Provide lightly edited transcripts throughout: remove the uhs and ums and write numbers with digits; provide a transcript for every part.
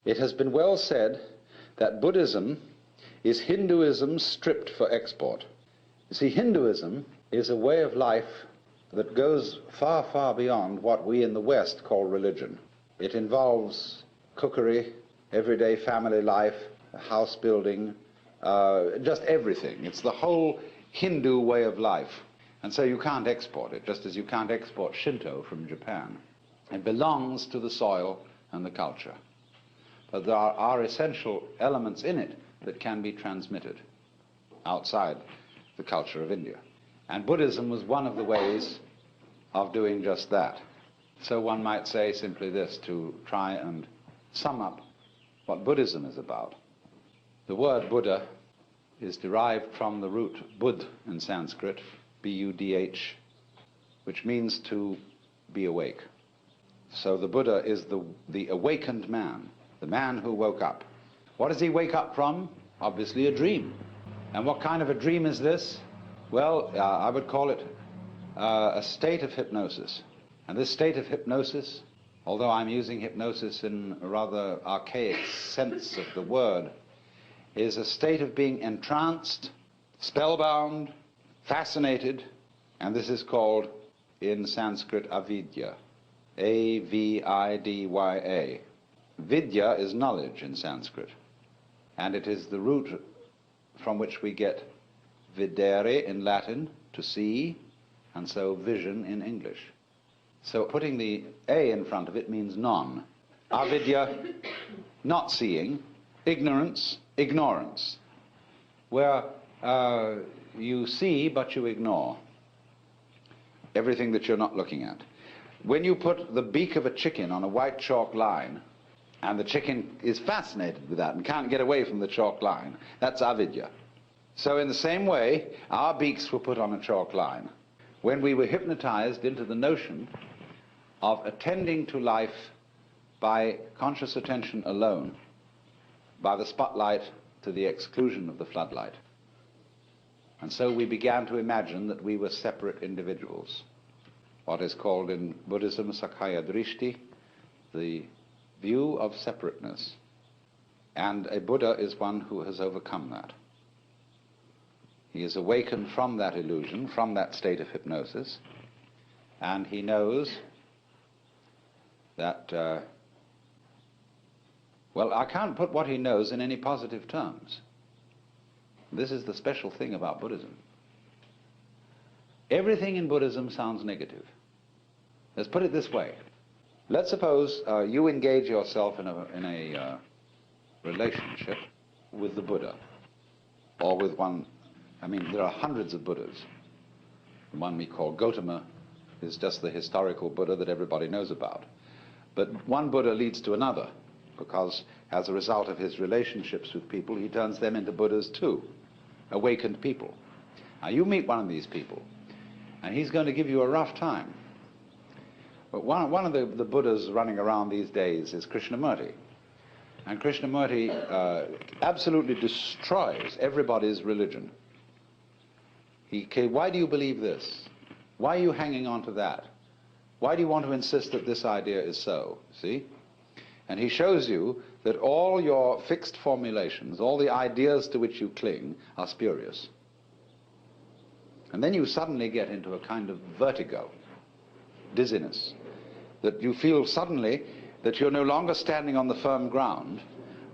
It has been well said that Buddhism is Hinduism stripped for export. You see, Hinduism is a way of life that goes far, far beyond what we in the West call religion. It involves cookery, everyday family life, house building, just everything. It's the whole Hindu way of life. And so you can't export it, just as you can't export Shinto from Japan. It belongs to the soil and the culture. But there are essential elements in it that can be transmitted outside the culture of India. And Buddhism was one of the ways of doing just that. So one might say simply this, to try and sum up what Buddhism is about. The word Buddha is derived from the root Budh in Sanskrit, B-U-D-H, which means to be awake. So the Buddha is the awakened man, the man who woke up. What does he wake up from? Obviously a dream. And what kind of a dream is this? Well, I would call it a state of hypnosis. And this state of hypnosis, although I'm using hypnosis in a rather archaic sense of the word, is a state of being entranced, spellbound, fascinated, and this is called in Sanskrit avidya, A-V-I-D-Y-A. Vidya is knowledge in Sanskrit, and it is the root from which we get videre in Latin, to see, and so vision in English. So putting the A in front of it means non. Avidya, not seeing, ignorance, ignorance, where you see but you ignore everything that you're not looking at. When you put the beak of a chicken on a white chalk line, and the chicken is fascinated with that and can't get away from the chalk line, that's avidya. So in the same way, our beaks were put on a chalk line when we were hypnotized into the notion of attending to life by conscious attention alone, by the spotlight to the exclusion of the floodlight. And so we began to imagine that we were separate individuals, what is called in Buddhism Sakkaya Drishti, the view of separateness. And a Buddha is one who has overcome that. He is awakened from that illusion, from that state of hypnosis, and he knows that, well, I can't put what he knows in any positive terms. This is the special thing about Buddhism. Everything in Buddhism sounds negative. Let's put it this way. Let's suppose you engage yourself in a relationship with the Buddha, or with one. I mean, there are hundreds of Buddhas. The one we call Gautama is just the historical Buddha that everybody knows about. But one Buddha leads to another, because as a result of his relationships with people, he turns them into Buddhas too, awakened people. Now you meet one of these people, and he's going to give you a rough time. But one of the Buddhas running around these days is Krishnamurti. And Krishnamurti absolutely destroys everybody's religion. Why do you believe this? Why are you hanging on to that? Why do you want to insist that this idea is so? See? And he shows you that all your fixed formulations, all the ideas to which you cling, are spurious. And then you suddenly get into a kind of vertigo, dizziness, that you feel suddenly that you're no longer standing on the firm ground,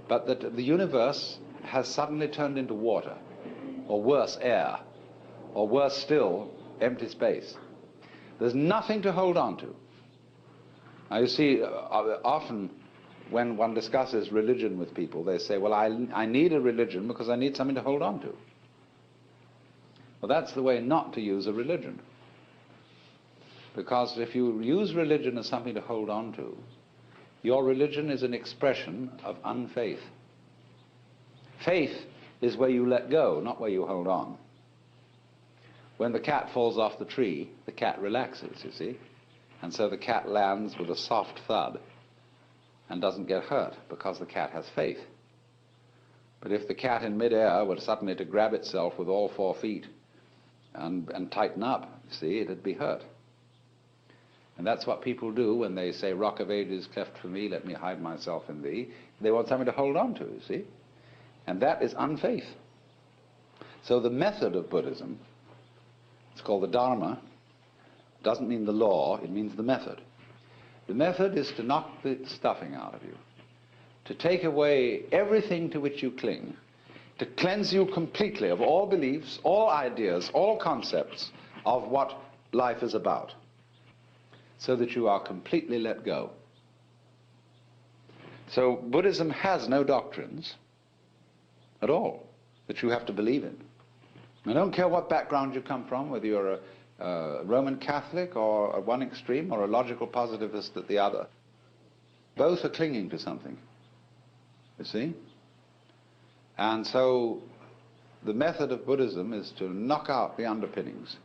but that the universe has suddenly turned into water, or worse, air, or worse still, empty space. There's nothing to hold on to. Now you see, often when one discusses religion with people, they say, well, I need a religion because I need something to hold on to. Well, that's the way not to use a religion. Because if you use religion as something to hold on to, your religion is an expression of unfaith. Faith is where you let go, not where you hold on. When the cat falls off the tree, the cat relaxes, you see. And so the cat lands with a soft thud and doesn't get hurt because the cat has faith. But if the cat in midair were suddenly to grab itself with all 4 feet and tighten up, you see, it'd be hurt. And that's what people do when they say, Rock of Ages, cleft for me, let me hide myself in thee. They want something to hold on to, you see. And that is unfaith. So the method of Buddhism, it's called the Dharma, doesn't mean the law, it means the method. The method is to knock the stuffing out of you, to take away everything to which you cling, to cleanse you completely of all beliefs, all ideas, all concepts of what life is about, so that you are completely let go. So Buddhism has no doctrines at all that you have to believe in. I don't care what background you come from, whether you're a Roman Catholic or at one extreme or a logical positivist at the other. Both are clinging to something, you see? And so the method of Buddhism is to knock out the underpinnings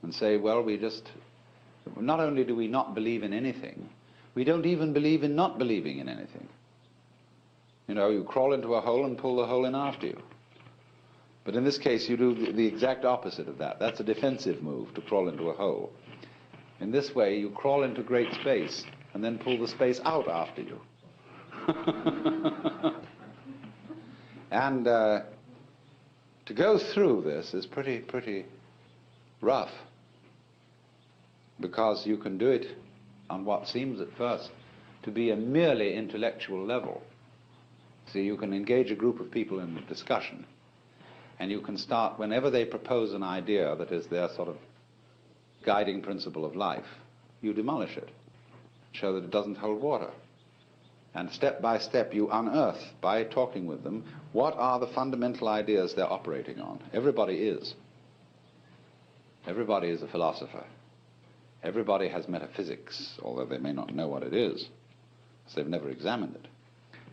and say, well, not only do we not believe in anything, we don't even believe in not believing in anything. You know, you crawl into a hole and pull the hole in after you. But in this case, you do the exact opposite of that. That's a defensive move, to crawl into a hole. In this way, you crawl into great space and then pull the space out after you. And to go through this is pretty rough, because you can do it on what seems at first to be a merely intellectual level. See, you can engage a group of people in a discussion, and you can start, whenever they propose an idea that is their sort of guiding principle of life, you demolish it, show that it doesn't hold water. And step by step you unearth, by talking with them, what are the fundamental ideas they're operating on. Everybody is. Everybody is a philosopher. Everybody has metaphysics, although they may not know what it is, because they've never examined it.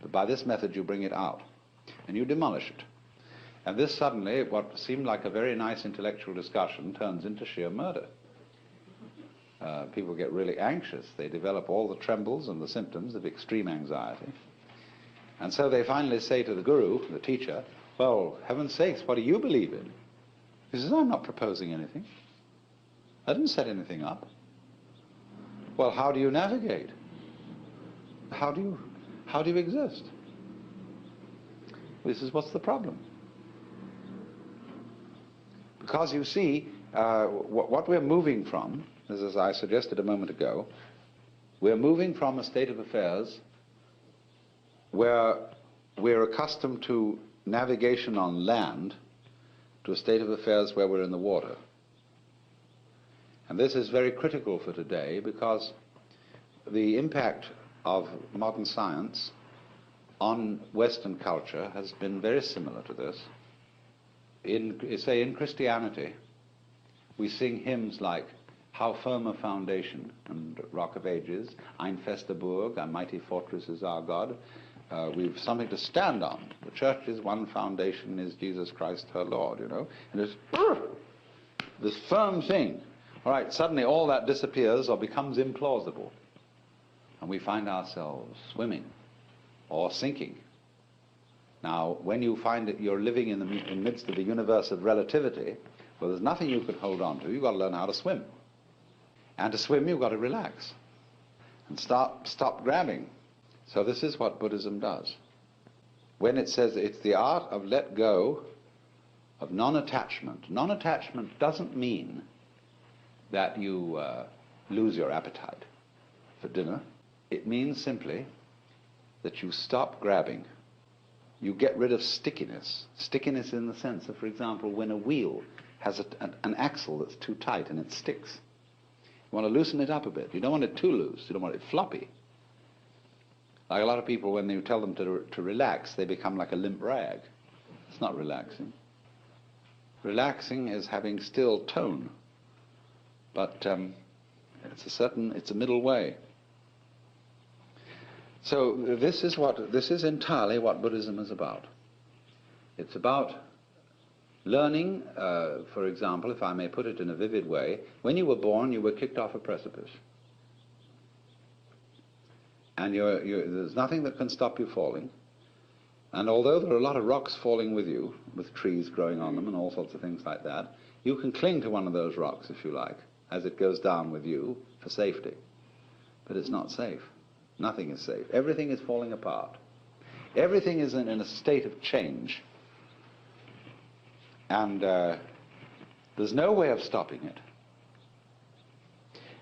But by this method you bring it out, and you demolish it. And this suddenly, what seemed like a very nice intellectual discussion, turns into sheer murder. People get really anxious. They develop all the trembles and the symptoms of extreme anxiety. And so they finally say to the guru, the teacher, well, heaven's sakes, what do you believe in? He says, I'm not proposing anything. I didn't set anything up. Well, how do you navigate? How do you exist? This is what's the problem. Because you see, what we're moving from, as I suggested a moment ago, we're moving from a state of affairs where we're accustomed to navigation on land to a state of affairs where we're in the water. And this is very critical for today, because the impact of modern science on Western culture has been very similar to this. In Christianity, we sing hymns like How Firm a Foundation and Rock of Ages, Ein feste Burg, a mighty fortress is our God. We've something to stand on. The church's one foundation is Jesus Christ her Lord, you know. And it's this firm thing. All right, suddenly all that disappears or becomes implausible. And we find ourselves swimming or sinking. Now, when you find that you're living in the midst of the universe of relativity, well, there's nothing you can hold on to. You've got to learn how to swim. And to swim, you've got to relax and stop grabbing. So this is what Buddhism does. When it says it's the art of let go, of non-attachment. Non-attachment doesn't mean that you lose your appetite for dinner. It means simply that you stop grabbing. You get rid of stickiness. Stickiness in the sense of, for example, when a wheel has an axle that's too tight and it sticks. You want to loosen it up a bit. You don't want it too loose. You don't want it floppy. Like a lot of people, when you tell them to relax, they become like a limp rag. It's not relaxing. Relaxing is having still tone. But it's a middle way. So this is entirely what Buddhism is about. It's about learning, for example, if I may put it in a vivid way, when you were born, you were kicked off a precipice. And there's nothing that can stop you falling. And although there are a lot of rocks falling with you, with trees growing on them and all sorts of things like that, you can cling to one of those rocks if you like. as it goes down with you for safety. But it's not safe. Nothing is safe. Everything is falling apart. Everything is in a state of change. And there's no way of stopping it.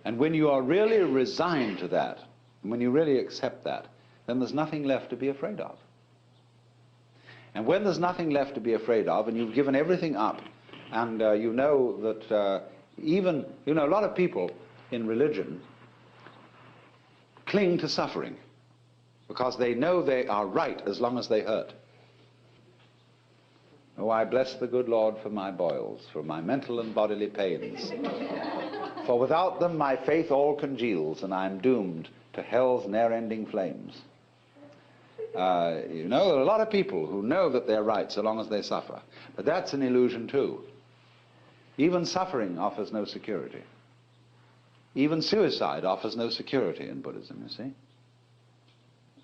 And when you are really resigned to that, when you really accept that, then there's nothing left to be afraid of. And when there's nothing left to be afraid of, and you've given everything up, and you know that even, a lot of people in religion cling to suffering because they know they are right as long as they hurt. Oh, I bless the good Lord for my boils, for my mental and bodily pains. For without them my faith all congeals, and I am doomed to hell's ne'er-ending flames. There are a lot of people who know that they're right so long as they suffer. But that's an illusion too. Even suffering offers no security. Even suicide offers no security in Buddhism, you see.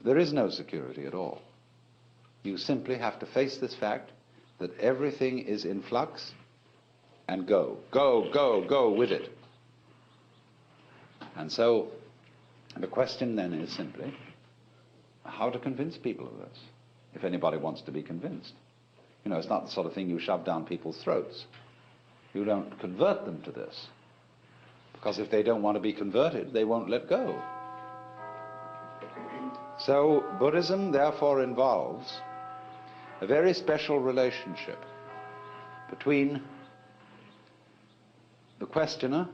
There is no security at all. You simply have to face this fact that everything is in flux and go with it. And so the question then is simply how to convince people of this, if anybody wants to be convinced. It's not the sort of thing you shove down people's throats. You don't convert them to this, because if they don't want to be converted, they won't let go. So Buddhism therefore involves a very special relationship between the questioner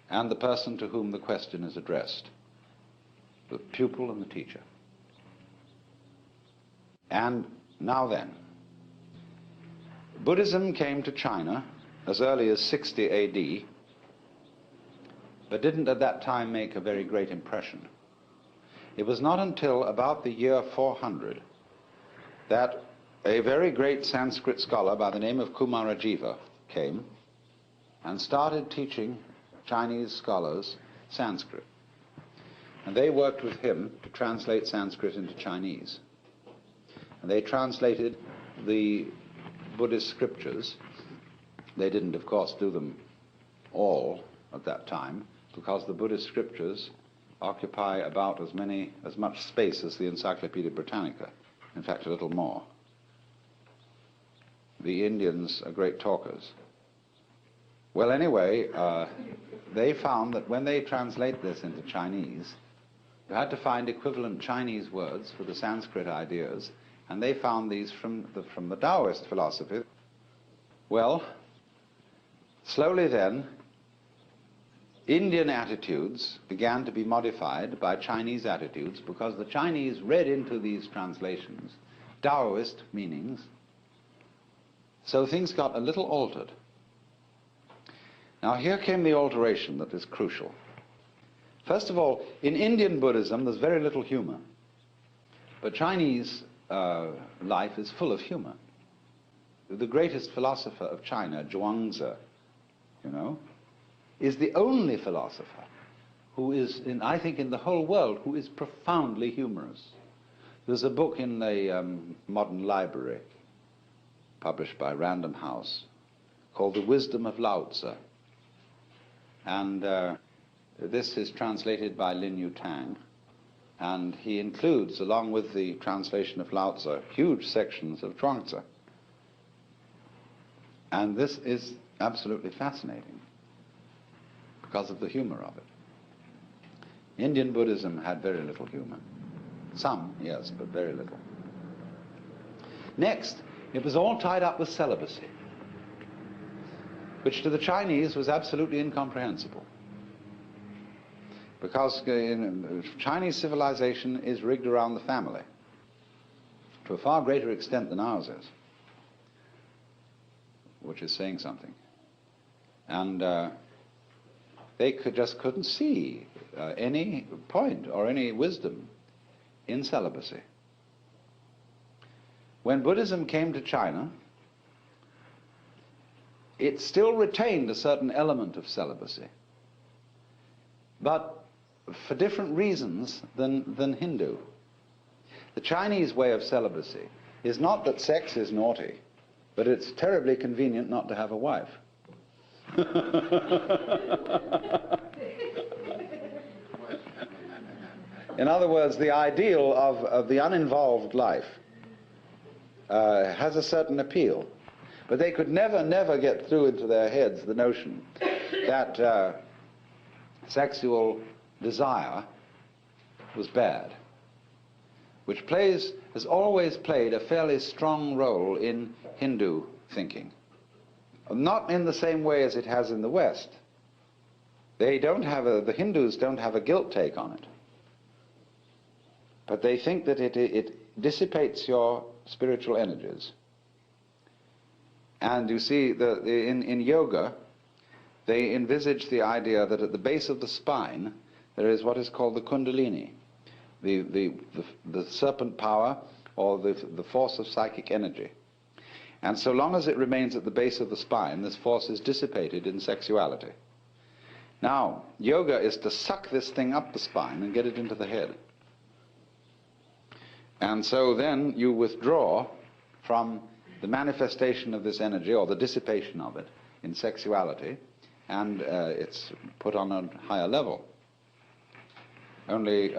and the person to whom the question is addressed, the pupil and the teacher. And now then, Buddhism came to China as early as 60 AD, but didn't at that time make a very great impression. It was not until about the year 400 that a very great Sanskrit scholar by the name of Kumarajiva came and started teaching Chinese scholars Sanskrit. And they worked with him to translate Sanskrit into Chinese. And they translated the Buddhist scriptures. They didn't, of course, do them all at that time, because the Buddhist scriptures occupy about as much space as the Encyclopedia Britannica. In fact, a little more. The Indians are great talkers. Well, anyway, they found that when they translate this into Chinese, you had to find equivalent Chinese words for the Sanskrit ideas, and they found these from the Taoist philosophy. Well, slowly then, Indian attitudes began to be modified by Chinese attitudes, because the Chinese read into these translations Taoist meanings, so things got a little altered. Now here came the alteration that is crucial. First of all, in Indian Buddhism there's very little humor, but Chinese life is full of humor. The greatest philosopher of China, Zhuangzi, is the only philosopher who is, I think, in the whole world, who is profoundly humorous. There's a book in the modern library, published by Random House, called The Wisdom of Lao Tzu. And this is translated by Lin Yutang. And he includes, along with the translation of Lao Tzu, huge sections of Zhuangzi. And this is absolutely fascinating because of the humor of it. Indian Buddhism had very little humor. Some, yes, but very little. Next, it was all tied up with celibacy, which to the Chinese was absolutely incomprehensible. Because Chinese civilization is rigged around the family to a far greater extent than ours is, which is saying something. And they just couldn't see any point or any wisdom in celibacy. When Buddhism came to China, it still retained a certain element of celibacy, but for different reasons than Hindu. The Chinese way of celibacy is not that sex is naughty, but it's terribly convenient not to have a wife. In other words, the ideal of the uninvolved life has a certain appeal. But they could never get through into their heads the notion that sexual desire was bad, which has always played a fairly strong role in Hindu thinking. Not in the same way as it has in the West. The Hindus don't have a guilt take on it. But they think that it dissipates your spiritual energies. And you see, in yoga, they envisage the idea that at the base of the spine there is what is called the kundalini, the serpent power, or the force of psychic energy. And so long as it remains at the base of the spine, this force is dissipated in sexuality. Now, yoga is to suck this thing up the spine and get it into the head. And so then you withdraw from the manifestation of this energy, or the dissipation of it, in sexuality, and it's put on a higher level. Only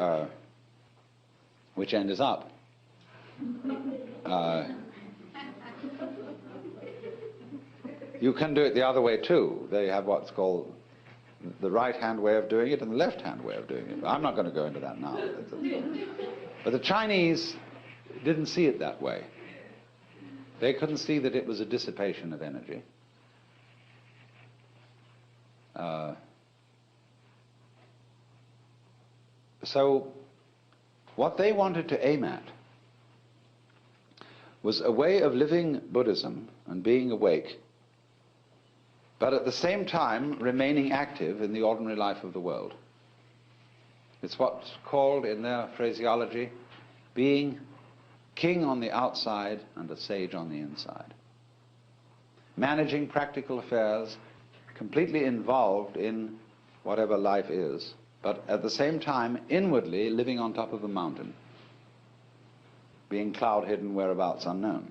which end is up. You can do it the other way too. They have what's called the right-hand way of doing it and the left-hand way of doing it. I'm not going to go into that now. But the Chinese didn't see it that way. They couldn't see that it was a dissipation of energy. So what they wanted to aim at was a way of living Buddhism and being awake, but at the same time remaining active in the ordinary life of the world. It's what's called, in their phraseology, being king on the outside and a sage on the inside. Managing practical affairs, completely involved in whatever life is, but at the same time inwardly living on top of a mountain, being cloud-hidden, whereabouts unknown.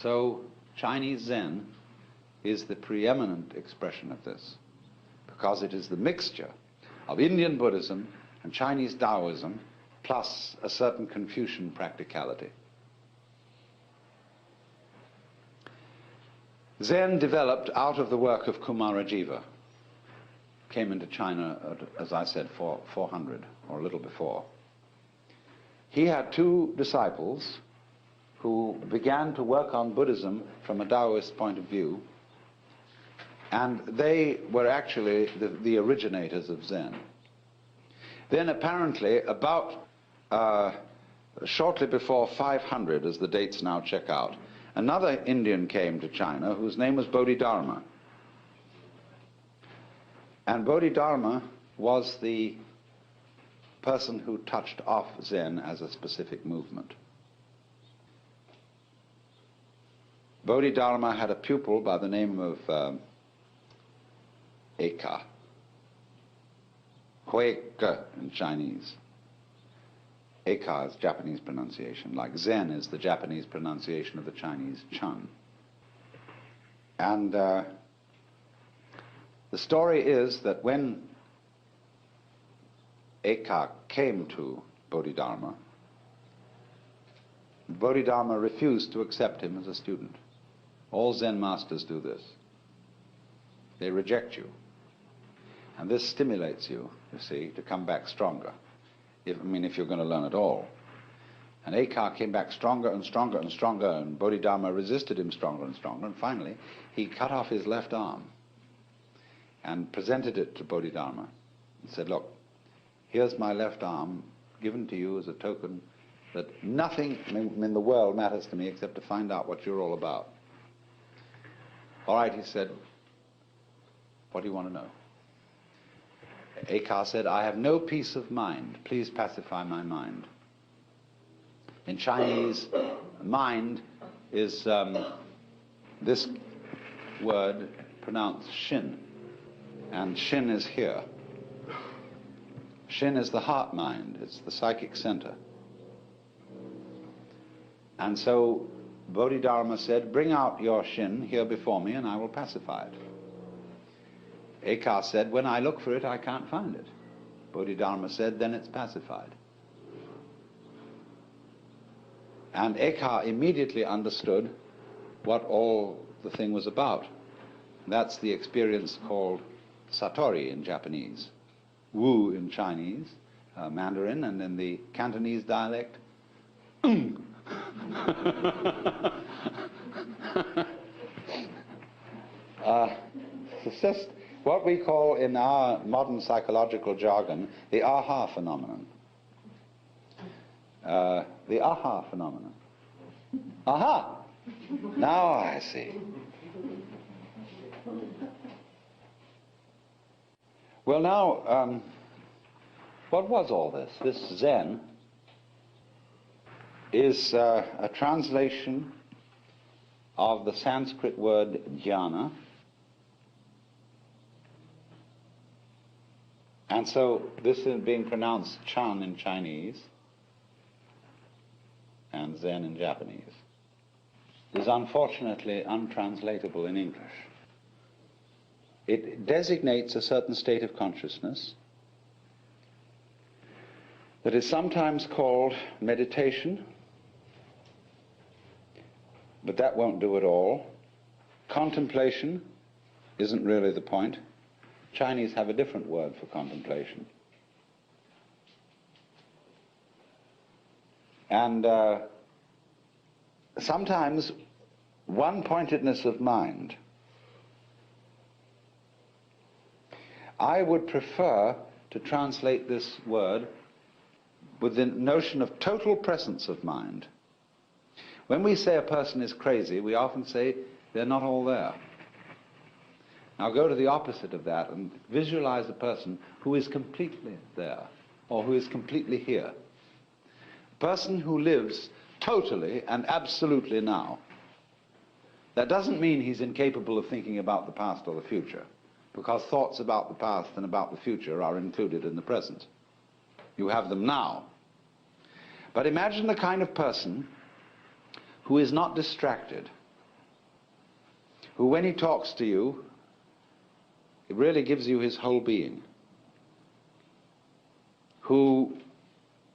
So Chinese Zen is the preeminent expression of this, because it is the mixture of Indian Buddhism and Chinese Taoism plus a certain Confucian practicality. Zen developed out of the work of Kumarajiva, came into China, as I said, 400 or a little before. He had two disciples who began to work on Buddhism from a Taoist point of view, and they were actually the originators of Zen. Then apparently about shortly before 500, as the dates now check out, another Indian came to China whose name was Bodhidharma. And Bodhidharma was the person who touched off Zen as a specific movement. Bodhidharma had a pupil by the name of Eka, Huike in Chinese. Eka is Japanese pronunciation, like Zen is the Japanese pronunciation of the Chinese Chun. And the story is that when Eka came to Bodhidharma, Bodhidharma refused to accept him as a student. All Zen masters do this. They reject you. And this stimulates you, you see, to come back stronger. If you're going to learn at all. And Eka came back stronger and stronger and stronger, and Bodhidharma resisted him stronger and stronger, and finally he cut off his left arm and presented it to Bodhidharma. He said, look, here's my left arm given to you as a token that nothing in the world matters to me except to find out what you're all about. All right, he said, what do you want to know? Eka said, I have no peace of mind. Please pacify my mind. In Chinese, mind is this word pronounced shin. And shin is here. Shin is the heart mind. It's the psychic center. And so Bodhidharma said, "Bring out your shin here before me and I will pacify it." Eka said, "When I look for it, I can't find it." Bodhidharma said, "Then it's pacified." And Eka immediately understood what all the thing was about. That's the experience called Satori in Japanese, Wu in Chinese, Mandarin, and in the Cantonese dialect, it's just what we call in our modern psychological jargon the aha phenomenon. The aha phenomenon. Aha! Now I see. Well, now, what was all this? This Zen is a translation of the Sanskrit word jhana. And so this is being pronounced Chan in Chinese and Zen in Japanese. Is unfortunately untranslatable in English. It designates a certain state of consciousness that is sometimes called meditation, but that won't do it all. Contemplation isn't really the point. Chinese have a different word for contemplation. And sometimes one-pointedness of mind. I would prefer to translate this word with the notion of total presence of mind. When we say a person is crazy, we often say they're not all there. Now go to the opposite of that and visualize a person who is completely there, or who is completely here. A person who lives totally and absolutely now. That doesn't mean he's incapable of thinking about the past or the future, because thoughts about the past and about the future are included in the present. You have them now. But imagine the kind of person who is not distracted, who when he talks to you, it really gives you his whole being, who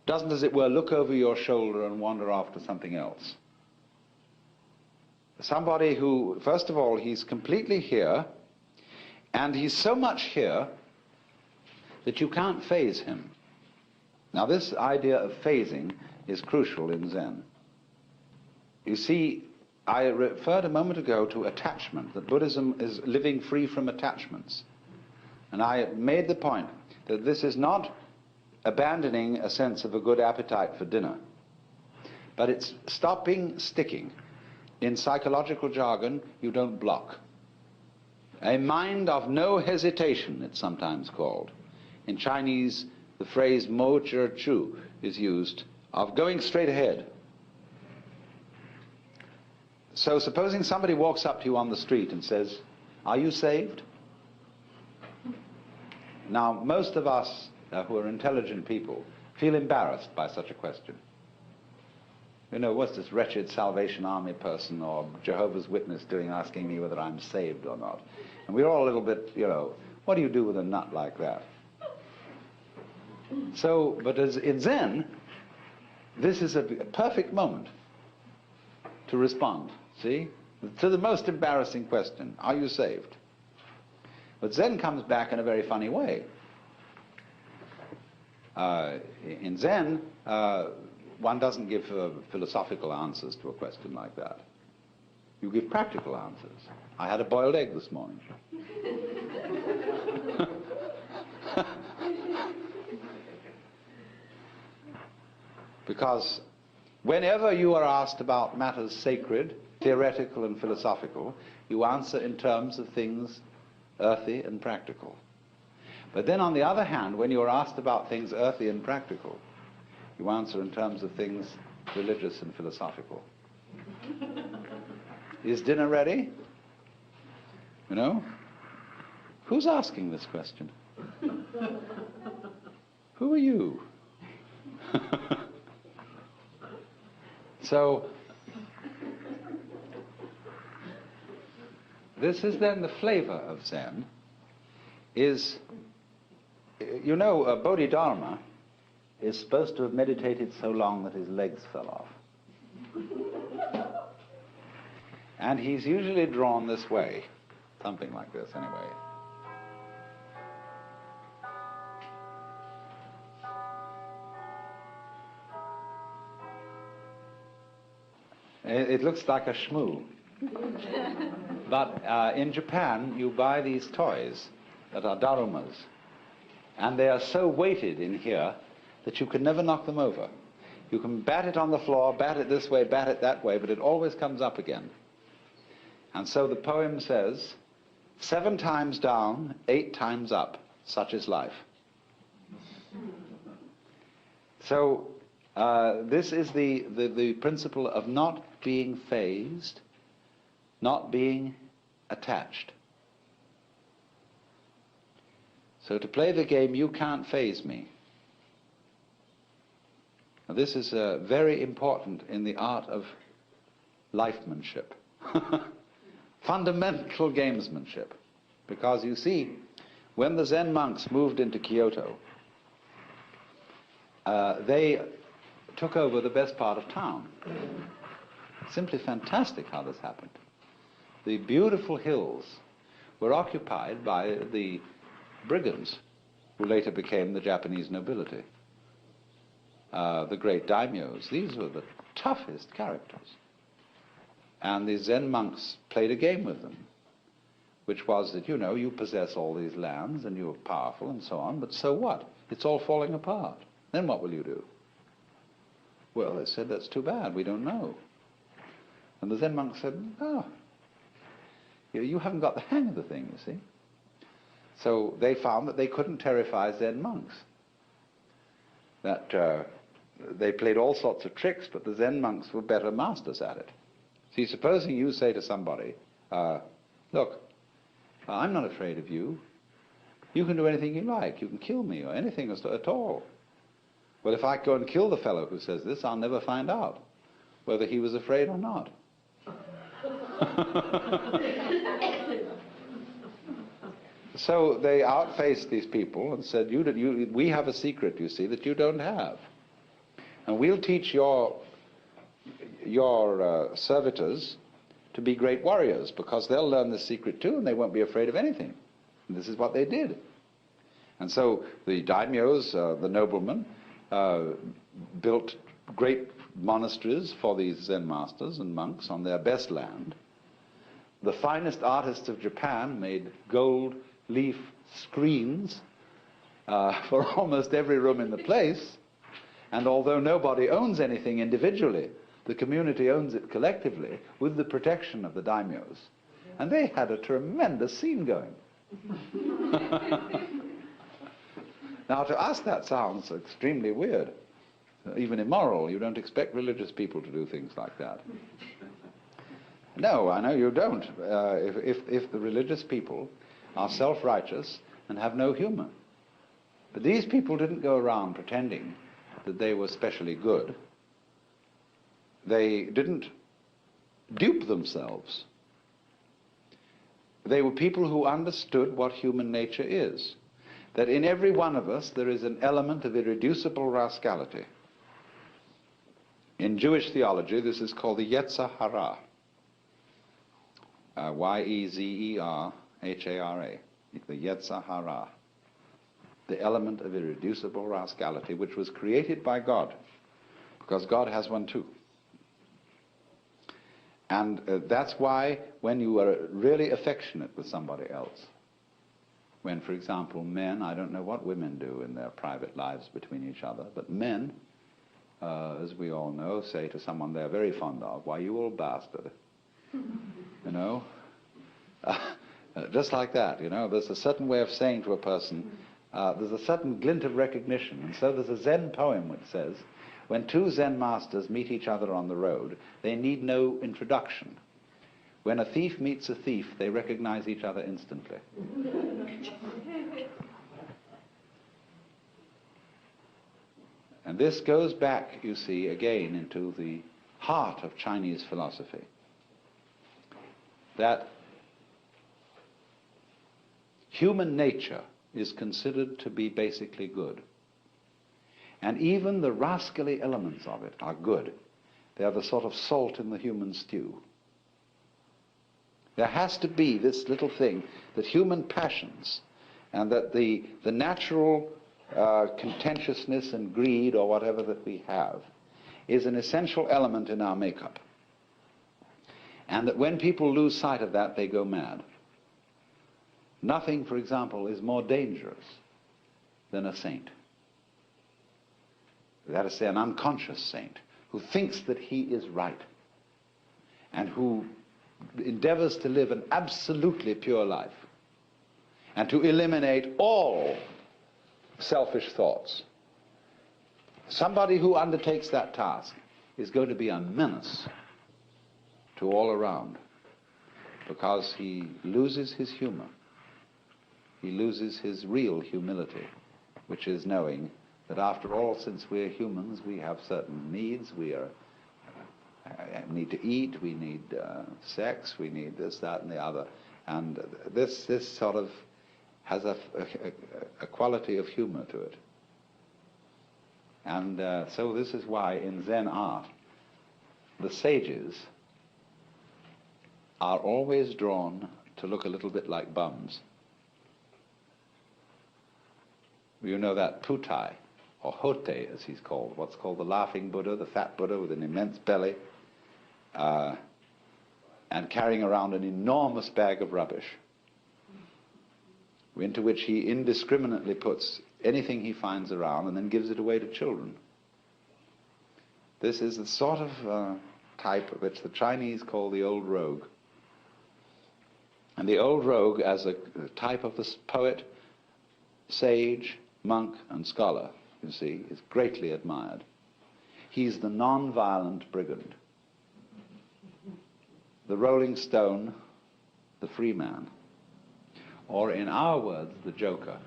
doesn't, as it were, look over your shoulder and wander off to something else. Somebody who, first of all, he's completely here, and he's so much here that you can't phase him. Now this idea of phasing is crucial in Zen. You see, I referred a moment ago to attachment, that Buddhism is living free from attachments. And I made the point that this is not abandoning a sense of a good appetite for dinner, but it's stopping sticking. In psychological jargon, you don't block. A mind of no hesitation, it's sometimes called. In Chinese, the phrase mo zhi chu is used, of going straight ahead. So supposing somebody walks up to you on the street and says, "Are you saved?" Now, most of us who are intelligent people feel embarrassed by such a question. You know, what's this wretched Salvation Army person or Jehovah's Witness doing asking me whether I'm saved or not? And we're all a little bit, you know, what do you do with a nut like that? So, but as in Zen, this is a perfect moment to respond, see, to the most embarrassing question, are you saved? But Zen comes back in a very funny way. In Zen, one doesn't give philosophical answers to a question like that. You give practical answers. I had a boiled egg this morning. Because whenever you are asked about matters sacred, theoretical and philosophical, you answer in terms of things earthy and practical. But then on the other hand, when you are asked about things earthy and practical, you answer in terms of things religious and philosophical. Is dinner ready? You know? Who's asking this question? Who are you? So, this is then the flavor of Zen, is, you know, Bodhidharma is supposed to have meditated so long that his legs fell off. And he's usually drawn this way, something like this anyway. It looks like a shmoo. But in Japan, you buy these toys that are darumas, and they are so weighted in here that you can never knock them over. You can bat it on the floor, bat it this way, bat it that way, but it always comes up again. And so the poem says, 7 times down, 8 times up, such is life. So this is the principle of not being phased, not being attached. So to play the game, you can't phase me. Now, this is very important in the art of lifemanship, fundamental gamesmanship. Because you see, when the Zen monks moved into Kyoto, they took over the best part of town. Simply fantastic how this happened. The beautiful hills were occupied by the brigands, who later became the Japanese nobility. The great daimyos, these were the toughest characters. And the Zen monks played a game with them, which was that, you know, you possess all these lands and you're powerful and so on, but so what? It's all falling apart. Then what will you do? Well, they said, that's too bad, we don't know. And the Zen monks said, oh, you haven't got the hang of the thing, you see. So they found that they couldn't terrify Zen monks. That they played all sorts of tricks, but the Zen monks were better masters at it. See, supposing you say to somebody, look, I'm not afraid of you. You can do anything you like. You can kill me or anything at all. Well, if I go and kill the fellow who says this, I'll never find out whether he was afraid or not. So they outfaced these people and said, we have a secret, you see, that you don't have. And we'll teach your servitors to be great warriors, because they'll learn the secret too, and they won't be afraid of anything. And this is what they did. And so the daimyos, the noblemen, built great monasteries for these Zen masters and monks on their best land. The finest artists of Japan made gold leaf screens for almost every room in the place. And although nobody owns anything individually, the community owns it collectively with the protection of the daimyos. And they had a tremendous scene going. Now, to us that sounds extremely weird, even immoral. You don't expect religious people to do things like that. No, I know you don't. If the religious people are self-righteous and have no humor. But these people didn't go around pretending that they were specially good. They didn't dupe themselves. They were people who understood what human nature is. That in every one of us there is an element of irreducible rascality. In Jewish theology, this is called the Yetzer Hara. Y-E-Z-E-R-H-A-R-A. The Yetzer Hara. The element of irreducible rascality, which was created by God, because God has one too. And that's why when you are really affectionate with somebody else, when, for example, men, I don't know what women do in their private lives between each other, but men, as we all know, say to someone they're very fond of, why, you old bastard. You know? Just like that, you know, there's a certain way of saying to a person, there's a certain glint of recognition. And so there's a Zen poem which says, when two Zen masters meet each other on the road, they need no introduction. When a thief meets a thief, they recognize each other instantly. And this goes back, you see, again into the heart of Chinese philosophy. That human nature is considered to be basically good. And even the rascally elements of it are good. They are the sort of salt in the human stew. There has to be this little thing that human passions and that the natural contentiousness and greed or whatever that we have is an essential element in our makeup. And that when people lose sight of that, they go mad. Nothing, for example, is more dangerous than a saint. That is to say, an unconscious saint who thinks that he is right and who endeavors to live an absolutely pure life and to eliminate all selfish thoughts. Somebody who undertakes that task is going to be a menace to all around because he loses his humor. He loses his real humility, which is knowing that after all, since we're humans, we have certain needs. We need to eat, we need sex, we need this, that, and the other. And this sort of has a quality of humor to it. And so this is why in Zen art, the sages are always drawn to look a little bit like bums. You know that Putai, or Hote as he's called, what's called the laughing Buddha, the fat Buddha with an immense belly, and carrying around an enormous bag of rubbish, into which he indiscriminately puts anything he finds around and then gives it away to children. This is the sort of type which the Chinese call the old rogue. And the old rogue, as a type of the poet, sage, monk, and scholar, you see, is greatly admired. He's the non-violent brigand, the rolling stone, the free man, or in our words, the joker.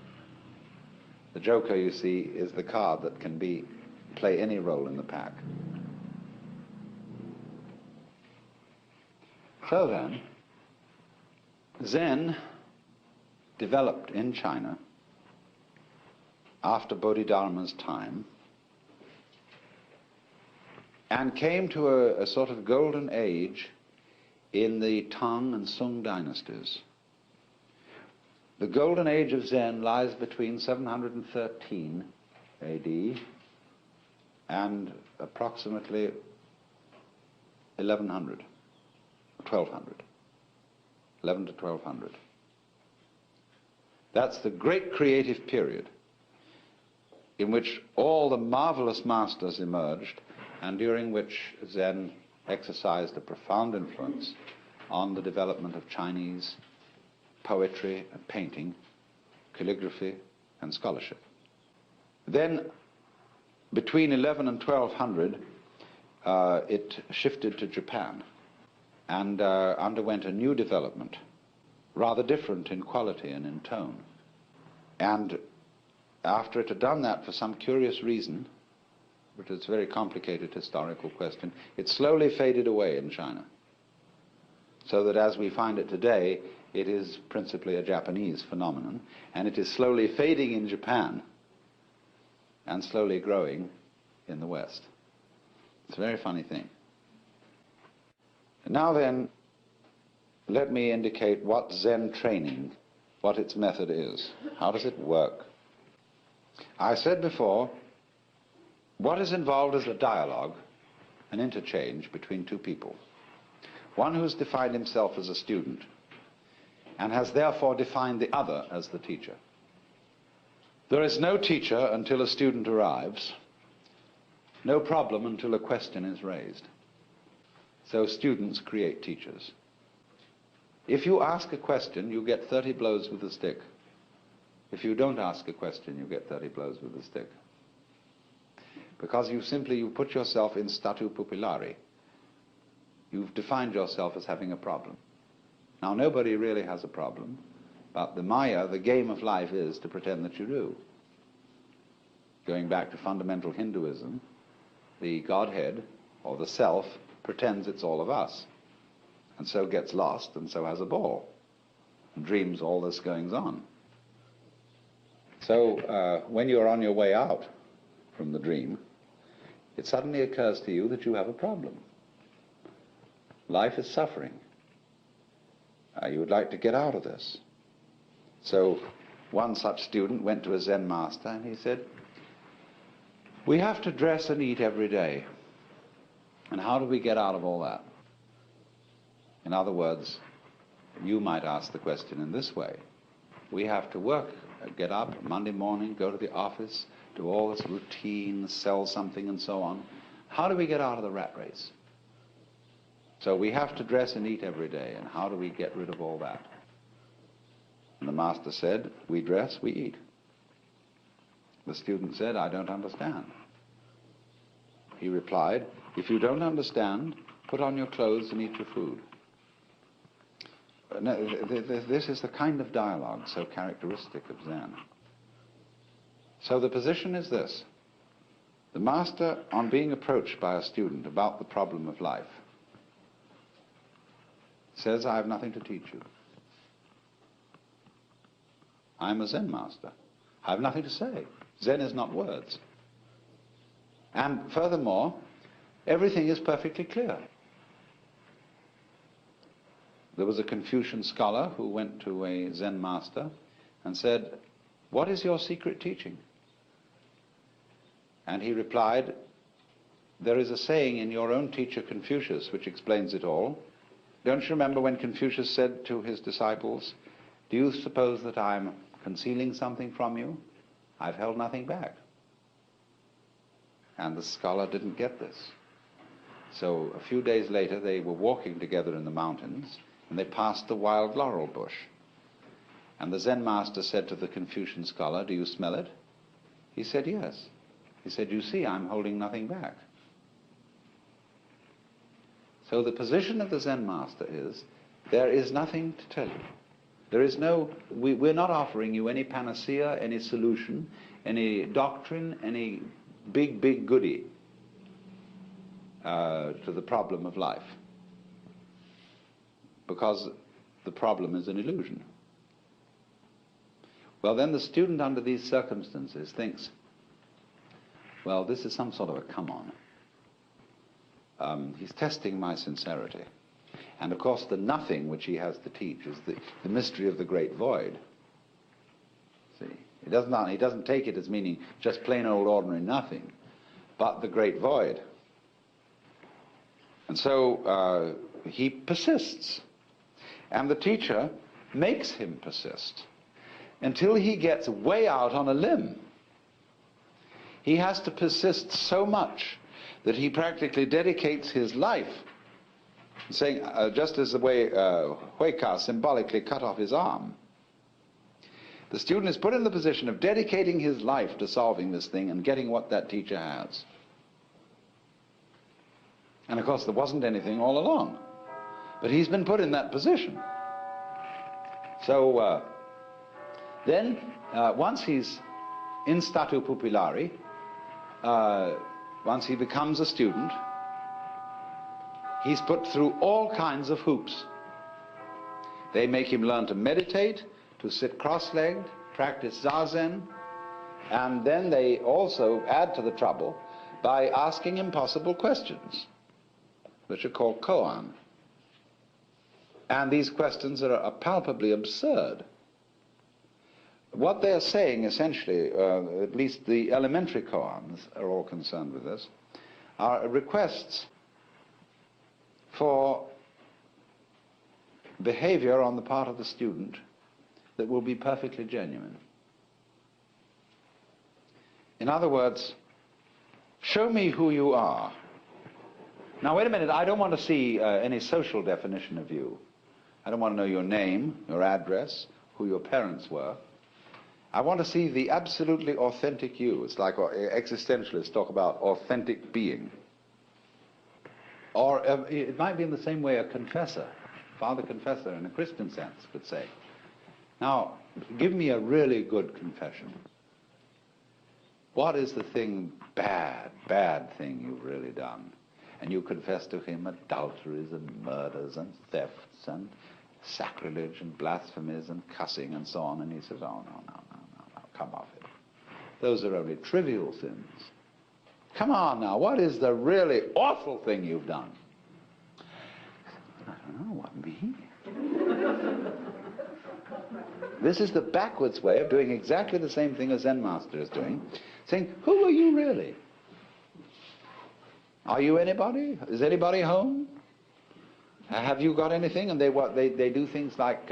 The joker, you see, is the card that can play any role in the pack. So then, Zen developed in China after Bodhidharma's time and came to a sort of golden age in the Tang and Sung dynasties. The golden age of Zen lies between 713 AD and approximately 1100, 1200, 11 to 1200. That's the great creative period in which all the marvelous masters emerged and during which Zen exercised a profound influence on the development of Chinese poetry and painting, calligraphy and scholarship. Then, between 11 and 1200, it shifted to Japan and underwent a new development, rather different in quality and in tone. And after it had done that for some curious reason, but it's a very complicated historical question, it slowly faded away in China. So that as we find it today, it is principally a Japanese phenomenon, and it is slowly fading in Japan and slowly growing in the West. It's a very funny thing. Now then, let me indicate what Zen training, what its method is. How does it work? I said before, what is involved is a dialogue, an interchange between two people. One who's defined himself as a student and has therefore defined the other as the teacher. There is no teacher until a student arrives, no problem until a question is raised. So students create teachers. If you ask a question, you get 30 blows with a stick. If you don't ask a question, you get 30 blows with a stick. Because you put yourself in statu pupillari. You've defined yourself as having a problem. Now, nobody really has a problem, but the Maya, the game of life, is to pretend that you do. Going back to fundamental Hinduism, the Godhead, or the Self, pretends it's all of us, and so gets lost, and so has a ball, and dreams all this goings on. So when you're on your way out from the dream, it suddenly occurs to you that you have a problem. Life is suffering. You would like to get out of this. So one such student went to a Zen master and he said, "We have to dress and eat every day. And how do we get out of all that?" In other words, you might ask the question in this way. We have to work, get up Monday morning, go to the office, do all this routine, sell something and so on. How do we get out of the rat race? So we have to dress and eat every day, and how do we get rid of all that? And the master said, "We dress, we eat." The student said, "I don't understand." He replied, "If you don't understand, put on your clothes and eat your food." Now, this is the kind of dialogue so characteristic of Zen. So the position is this. The master, on being approached by a student about the problem of life, says, "I have nothing to teach you. I'm a Zen master. I have nothing to say. Zen is not words. And furthermore, everything is perfectly clear." There was a Confucian scholar who went to a Zen master and said, "What is your secret teaching?" And he replied, "There is a saying in your own teacher Confucius which explains it all. Don't you remember when Confucius said to his disciples, 'Do you suppose that I'm concealing something from you? I've held nothing back.'" And the scholar didn't get this. So a few days later they were walking together in the mountains, and they passed the wild laurel bush. And the Zen master said to the Confucian scholar, "Do you smell it?" He said, "Yes." He said, "You see, I'm holding nothing back." So the position of the Zen master is, there is nothing to tell you. There is no, we're not offering you any panacea, any solution, any doctrine, any big goodie to the problem of life. Because the problem is an illusion. Well, then the student under these circumstances thinks, well, this is some sort of a come-on. He's testing my sincerity. And of course the nothing which he has to teach is the mystery of the great void. See, he doesn't take it as meaning just plain old ordinary nothing, but the great void. And so he persists. And the teacher makes him persist until he gets way out on a limb. He has to persist so much that he practically dedicates his life, saying, just as the way Huika symbolically cut off his arm. The student is put in the position of dedicating his life to solving this thing and getting what that teacher has. And of course there wasn't anything all along, but he's been put in that position. So then once he's in statu pupillari, once he becomes a student, he's put through all kinds of hoops. They make him learn to meditate, to sit cross-legged, practice zazen, and then they also add to the trouble by asking impossible questions, which are called koan. And these questions are palpably absurd. What they're saying essentially, at least the elementary koans are all concerned with this, are requests for behavior on the part of the student that will be perfectly genuine. In other words, show me who you are. Now wait a minute, I don't want to see any social definition of you. I don't want to know your name, your address, who your parents were. I want to see the absolutely authentic you. It's like existentialists talk about authentic being. Or it might be in the same way a confessor, father confessor in a Christian sense could say, now give me a really good confession. What is the thing, bad thing you've really done? And you confess to him adulteries and murders and thefts and sacrilege and blasphemies and cussing and so on. And he says, oh, no, come off it. Those are only trivial sins. Come on now, what is the really awful thing you've done? I don't know, what, me? This is the backwards way of doing exactly the same thing as Zen Master is doing, saying, who are you really? Are you anybody? Is anybody home? Have you got anything? And they do things like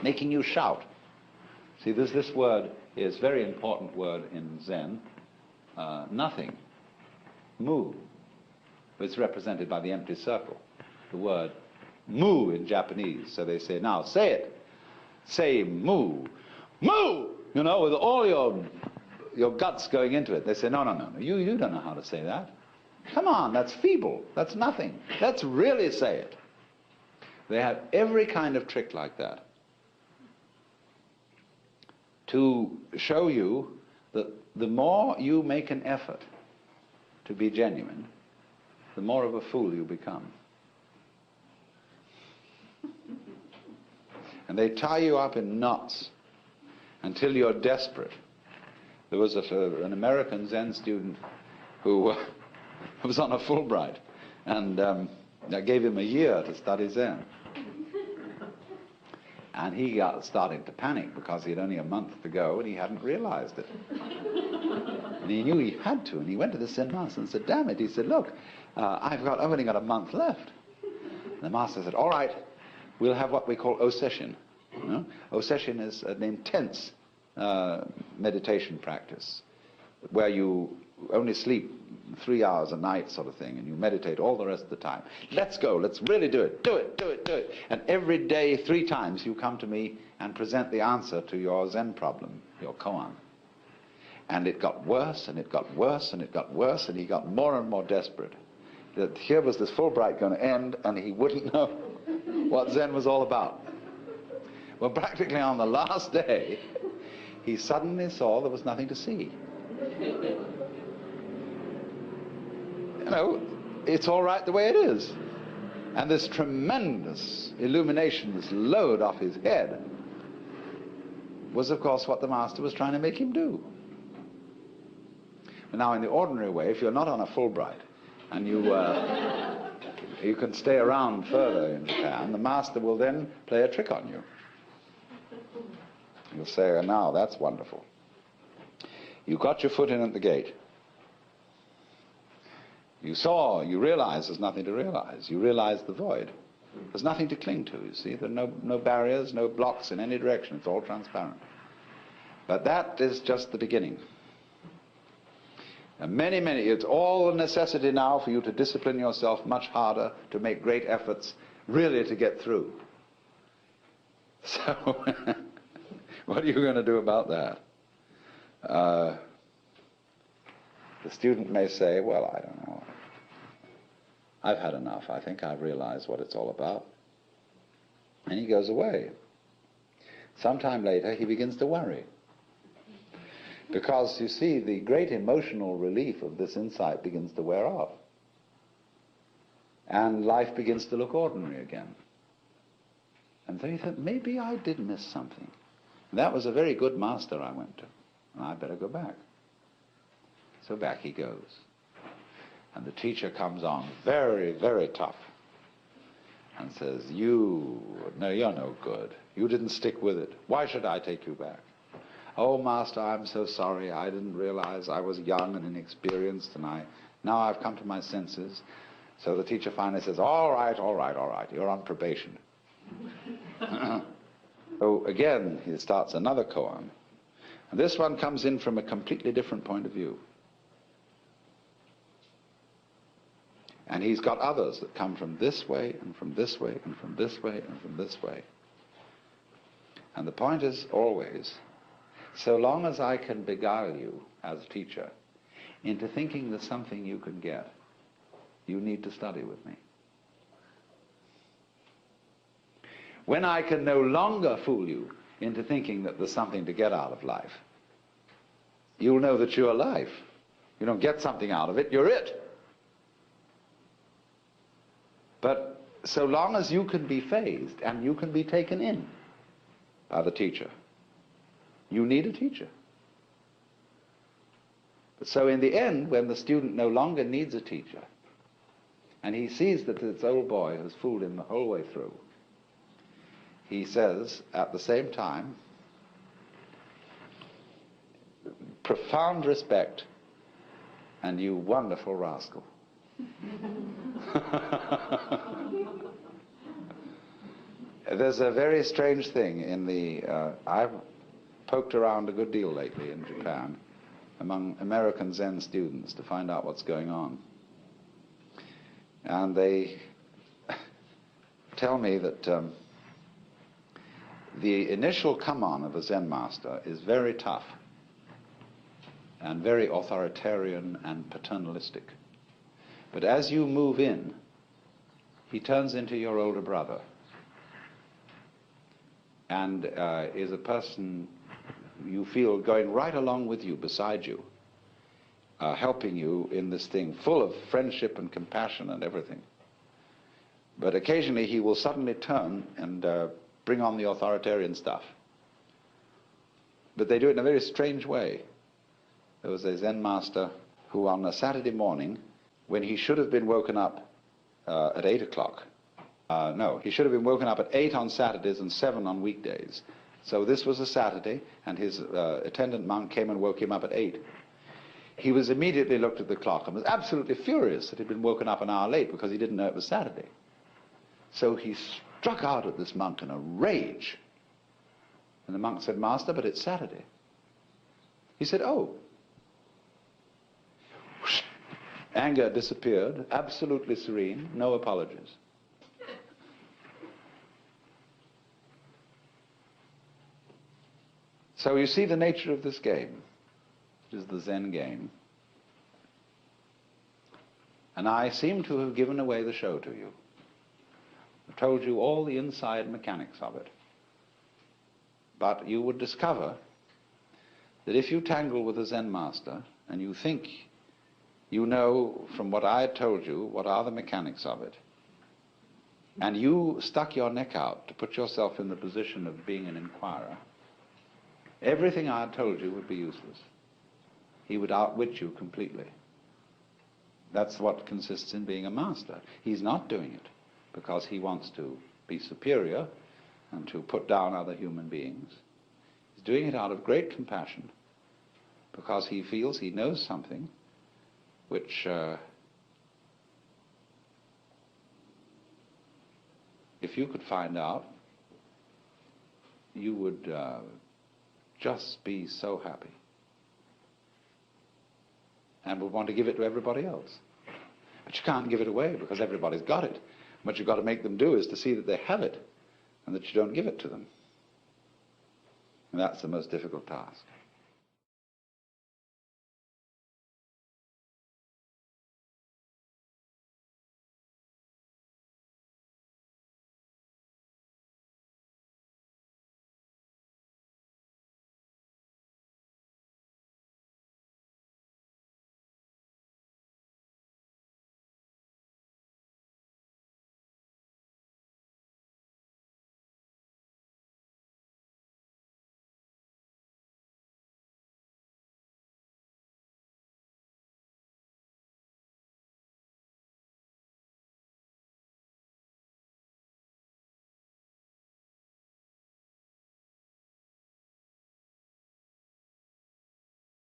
making you shout. See, this word is a very important word in Zen. Nothing. Mu. It's represented by the empty circle. The word mu in Japanese. So they say, now say it. Say mu. Mu! You know, with all your guts going into it. They say, no, you don't know how to say that. Come on, that's feeble. That's nothing. Let's really say it. They have every kind of trick like that to show you that the more you make an effort to be genuine, the more of a fool you become. And they tie you up in knots until you're desperate. There was an American Zen student who was on a Fulbright, and I gave him a year to study Zen. And he got starting to panic because he had only a month to go and he hadn't realized it. And he knew he had to, and he went to the Zen master and said, damn it, he said, look, I've only got a month left. And the master said, all right, we'll have what we call osession. You know? Osession is an intense meditation practice where you only sleep 3 hours a night sort of thing, and you meditate all the rest of the time. Let's go, let's really do it, do it, do it, do it. And every day, 3 times, you come to me and present the answer to your Zen problem, your koan. And it got worse, and it got worse, and it got worse, and he got more and more desperate. That here was this Fulbright going to end, and he wouldn't know what Zen was all about. Well, practically on the last day, he suddenly saw there was nothing to see. You know, it's all right the way it is. And this tremendous illumination, this load off his head, was of course what the master was trying to make him do. Now, in the ordinary way, if you're not on a Fulbright and you can stay around further in Japan, the master will then play a trick on you. You'll say, oh, now that's wonderful. You got your foot in at the gate. You realize there's nothing to realize. You realize the void. There's nothing to cling to, you see. There are no barriers, no blocks in any direction. It's all transparent. But that is just the beginning. And it's all a necessity now for you to discipline yourself much harder, to make great efforts, really to get through. So, what are you going to do about that? The student may say, well, I don't know. I've had enough. I think I've realized what it's all about. And he goes away. Sometime later, he begins to worry. Because, you see, the great emotional relief of this insight begins to wear off. And life begins to look ordinary again. And then he thought, maybe I did miss something. And that was a very good master I went to. And I better go back. So back he goes. And the teacher comes on very, very tough and says, you're no good. You didn't stick with it. Why should I take you back? Oh, master, I'm so sorry. I didn't realize I was young and inexperienced, and now I've come to my senses. So the teacher finally says, all right, you're on probation. So again, he starts another koan. And this one comes in from a completely different point of view. And he's got others that come from this way, and from this way, and from this way, and from this way. And the point is always, so long as I can beguile you as a teacher into thinking there's something you can get, you need to study with me. When I can no longer fool you into thinking that there's something to get out of life, you'll know that you're life. You don't get something out of it, you're it. But so long as you can be phased and you can be taken in by the teacher, you need a teacher. So in the end, when the student no longer needs a teacher, and he sees that this old boy has fooled him the whole way through, he says at the same time, profound respect, and you wonderful rascal. There's a very strange thing in the, I've poked around a good deal lately in Japan among American Zen students to find out what's going on. And they tell me that the initial come-on of a Zen master is very tough and very authoritarian and paternalistic. But as you move in, he turns into your older brother and is a person you feel going right along with you, beside you, helping you in this thing, full of friendship and compassion and everything. But occasionally he will suddenly turn and bring on the authoritarian stuff. But they do it in a very strange way. There was a Zen master who on a Saturday morning, when he should have been woken up at 8 o'clock, no, he should have been woken up at 8 on Saturdays and 7 on weekdays. So this was a Saturday, and his attendant monk came and woke him up at 8. He was immediately looked at the clock and was absolutely furious that he'd been woken up an hour late because he didn't know it was Saturday. So he struck out at this monk in a rage. And the monk said, "Master, but it's Saturday." He said, "Oh." Anger disappeared, absolutely serene, no apologies. So you see the nature of this game, which is the Zen game. And I seem to have given away the show to you. I've told you all the inside mechanics of it. But you would discover that if you tangle with a Zen master and you think you know from what I told you what are the mechanics of it, and you stuck your neck out to put yourself in the position of being an inquirer, everything I had told you would be useless. He would outwit you completely. That's what consists in being a master. He's not doing it because he wants to be superior and to put down other human beings. He's doing it out of great compassion because he feels he knows something which, if you could find out, you would just be so happy and would want to give it to everybody else. But you can't give it away because everybody's got it. What you've got to make them do is to see that they have it and that you don't give it to them. And that's the most difficult task.